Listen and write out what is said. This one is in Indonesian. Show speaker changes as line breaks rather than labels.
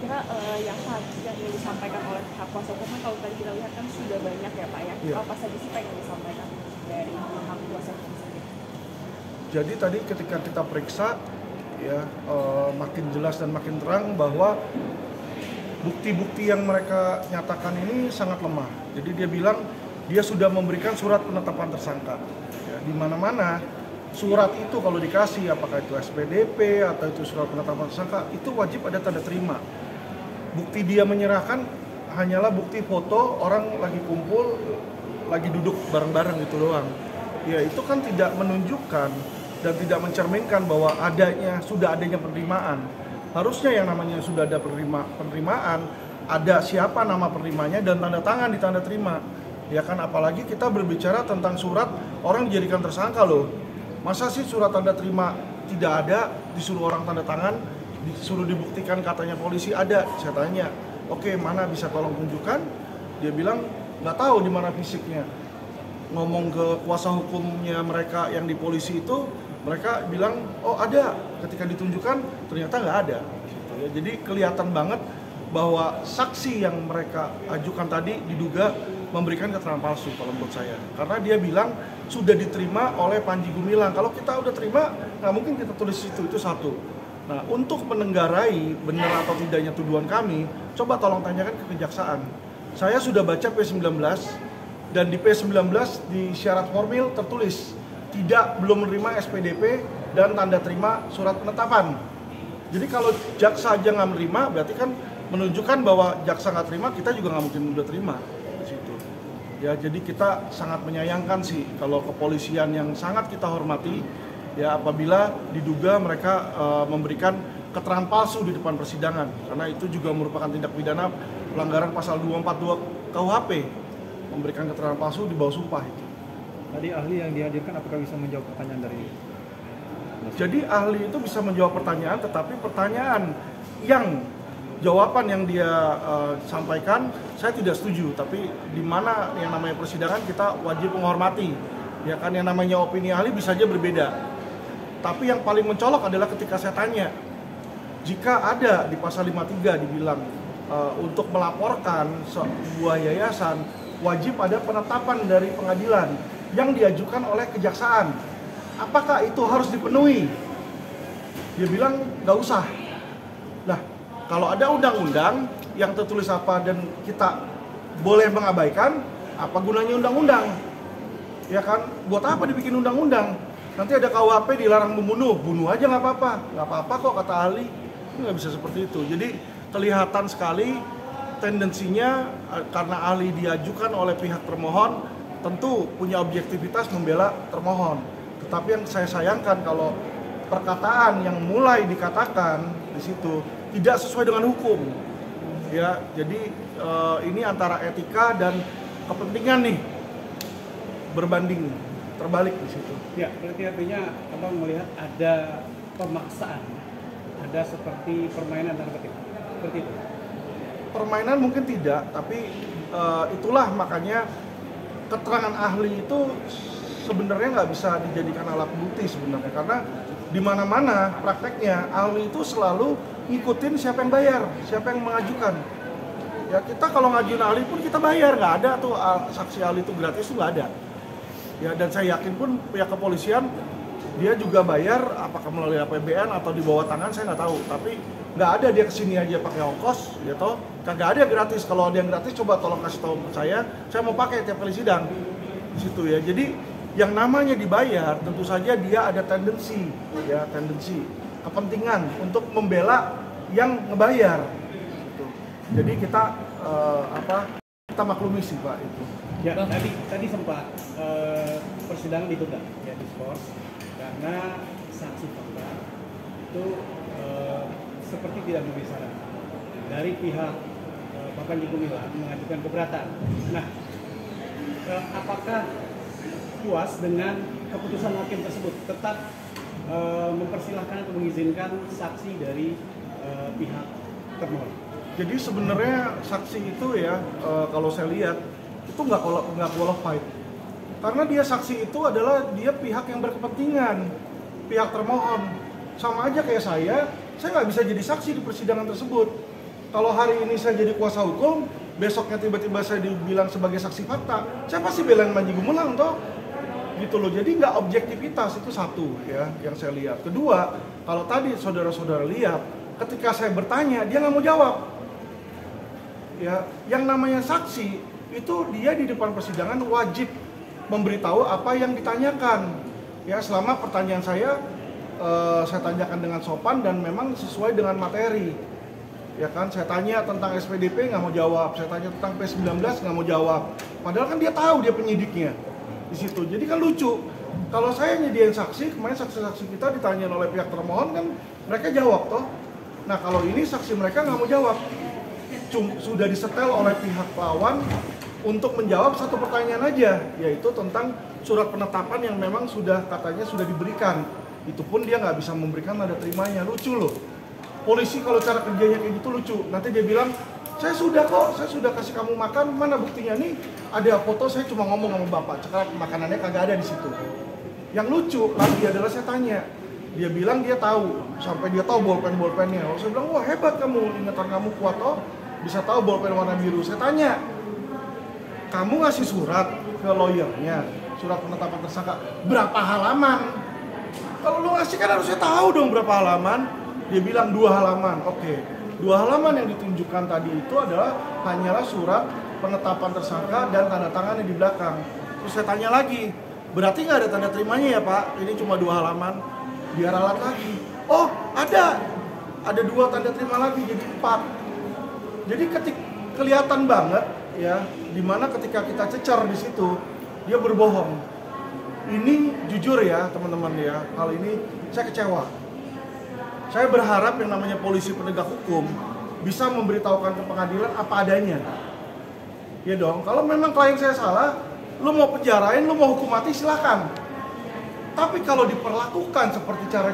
kira-kira yang ingin disampaikan oleh pihak kuasa hukum kan kalau tadi kita lihat kan sudah banyak ya Pak ya.
Iya.
Apa saja sih Pak yang disampaikan dari pihak kuasa hukum sendiri?
Jadi tadi ketika kita periksa ya makin jelas dan makin terang bahwa bukti-bukti yang mereka nyatakan ini sangat lemah. Jadi dia bilang dia sudah memberikan surat penetapan tersangka. Ya, di mana-mana surat itu kalau dikasih, apakah itu SPDP atau itu surat penetapan tersangka, itu wajib ada tanda terima. Bukti dia menyerahkan hanyalah bukti foto orang lagi kumpul, lagi duduk bareng-bareng itu doang. Ya itu kan tidak menunjukkan dan tidak mencerminkan bahwa sudah adanya penerimaan. Harusnya yang namanya sudah ada penerimaan, ada siapa nama penerimanya dan tanda tangan di tanda terima. Ya kan, apalagi kita berbicara tentang surat orang dijadikan tersangka loh. Masa sih surat tanda terima tidak ada, disuruh orang tanda tangan, disuruh dibuktikan katanya polisi ada. Saya tanya, oke, mana bisa tolong tunjukkan? Dia bilang nggak tahu di mana fisiknya. Ngomong ke kuasa hukumnya mereka yang di polisi itu, mereka bilang, oh ada. Ketika ditunjukkan, ternyata nggak ada. Gitu ya. Jadi kelihatan banget bahwa saksi yang mereka ajukan tadi diduga memberikan keterangan palsu kalau menurut saya. Karena dia bilang sudah diterima oleh Panji Gumilang. Kalau kita udah terima, nggak mungkin kita tulis itu satu. Nah, untuk menenggarai benar atau tidaknya tuduhan kami, coba tolong tanyakan ke kejaksaan. Saya sudah baca P19, dan di P19 di syarat formil tertulis belum menerima SPDP dan tanda terima surat penetapan. Jadi kalau jaksa aja nggak menerima, berarti kan menunjukkan bahwa jaksa nggak terima, kita juga nggak mungkin udah terima di situ. Ya, jadi kita sangat menyayangkan sih kalau kepolisian yang sangat kita hormati, ya apabila diduga mereka memberikan keterangan palsu di depan persidangan, karena itu juga merupakan tindak pidana pelanggaran pasal 242 KUHP, memberikan keterangan palsu di bawah sumpah itu.
Tadi ahli yang dihadirkan apakah bisa menjawab pertanyaan dari?
Jadi ahli itu bisa menjawab pertanyaan, tetapi pertanyaan yang jawaban yang dia sampaikan saya tidak setuju. Tapi di mana yang namanya persidangan kita wajib menghormati. Ya kan, yang namanya opini ahli bisa aja berbeda. Tapi yang paling mencolok adalah ketika saya tanya, jika ada di pasal 53 dibilang untuk melaporkan sebuah yayasan wajib ada penetapan dari pengadilan yang diajukan oleh kejaksaan. Apakah itu harus dipenuhi? Dia bilang nggak usah. Nah, kalau ada undang-undang yang tertulis apa dan kita boleh mengabaikan, apa gunanya undang-undang? Ya kan, buat apa dibikin undang-undang? Nanti ada KUHP dilarang membunuh, bunuh aja nggak apa-apa kok kata ahli. Ini nggak bisa seperti itu. Jadi kelihatan sekali tendensinya karena ahli diajukan oleh pihak termohon, tentu punya objektivitas membela termohon. Tetapi yang saya sayangkan kalau perkataan yang mulai dikatakan di situ tidak sesuai dengan hukum. Ya, jadi ini antara etika dan kepentingan nih berbanding terbalik di situ.
Ya, berarti artinya Abang melihat ada pemaksaan, ada seperti permainan tanda petik, seperti itu.
Permainan mungkin tidak, tapi itulah makanya keterangan ahli itu sebenarnya nggak bisa dijadikan alat bukti sebenarnya, karena di mana-mana prakteknya ahli itu selalu ngikutin siapa yang bayar, siapa yang mengajukan. Ya kita kalau ngajuin ahli pun kita bayar, nggak ada tuh saksi ahli itu gratis, itu nggak ada. Ya, dan saya yakin pun pihak kepolisian dia juga bayar, apakah melalui APBN atau di bawah tangan saya nggak tahu, tapi nggak ada dia kesini aja pakai ongkos, ya toh kagak ada gratis. Kalau ada yang gratis coba tolong kasih tahu ke saya mau pakai tiap kali sidang di situ ya. Jadi yang namanya dibayar tentu saja dia ada tendensi kepentingan untuk membela yang ngebayar gitu. Jadi kita kita maklumi sih Pak itu.
Ya, tadi sempat persidangan ditunda ya, diskors karena saksi fakta itu seperti tidak memenuhi syarat. Dari pihak Pak Panji Gumilang mengajukan keberatan. Nah, apakah puas dengan keputusan hakim tersebut? Tetap mempersilahkan atau mengizinkan saksi dari pihak termohon?
Jadi sebenarnya saksi itu ya kalau saya lihat itu nggak qualified, karena dia saksi itu adalah dia pihak yang berkepentingan, pihak termohon. Sama aja kayak saya nggak bisa jadi saksi di persidangan tersebut. Kalau hari ini saya jadi kuasa hukum, besoknya tiba-tiba saya dibilang sebagai saksi fakta, saya pasti belain Panji Gumilang toh. Gitu loh, jadi nggak objektivitas, itu satu ya yang saya lihat. Kedua, kalau tadi saudara-saudara lihat, ketika saya bertanya, dia nggak mau jawab. Ya, yang namanya saksi, itu dia di depan persidangan wajib memberitahu apa yang ditanyakan. Ya, selama pertanyaan saya tanyakan dengan sopan dan memang sesuai dengan materi. Ya kan, saya tanya tentang SPDP nggak mau jawab, saya tanya tentang P19 nggak mau jawab. Padahal kan dia tahu dia penyidiknya di situ. Jadi kan lucu. Kalau saya nyediain saksi, kemarin saksi-saksi kita ditanyain oleh pihak termohon kan mereka jawab toh. Nah kalau ini saksi mereka nggak mau jawab. Sudah disetel oleh pihak lawan untuk menjawab satu pertanyaan aja, yaitu tentang surat penetapan yang memang sudah katanya sudah diberikan. Itu pun dia nggak bisa memberikan tanda terimanya. Lucu loh. Polisi kalau cara kerjanya kayak gitu lucu. Nanti dia bilang, saya sudah kok, saya sudah kasih kamu makan, mana buktinya nih? Ada foto, saya cuma ngomong sama bapak, sekarang makanannya kagak ada di situ. Yang lucu lagi adalah saya tanya, dia bilang dia tahu, sampai dia tahu bolpen-bolpennya. Lalu saya bilang, wah hebat kamu, ingatan kamu kuat toh, bisa tahu bolpen warna biru. Saya tanya, kamu ngasih surat ke lawyernya, surat penetapan tersangka, berapa halaman? Kalau lu ngasih kan harusnya tahu dong berapa halaman. Dia bilang 2 halaman, oke. 2 halaman yang ditunjukkan tadi itu adalah hanyalah surat penetapan tersangka dan tanda tangannya di belakang. Terus saya tanya lagi, berarti nggak ada tanda terimanya ya Pak? Ini cuma 2 halaman. Dia ralat lagi. Oh ada 2 tanda terima lagi jadi 4. Jadi kelihatan banget ya, dimana ketika kita cecer di situ dia berbohong. Ini jujur ya teman-teman ya, hal ini saya kecewa. Saya berharap yang namanya polisi penegak hukum bisa memberitahukan ke pengadilan apa adanya. Ya dong, kalau memang klien saya salah, lu mau penjarain, lu mau hukum mati silakan. Tapi kalau diperlakukan seperti cara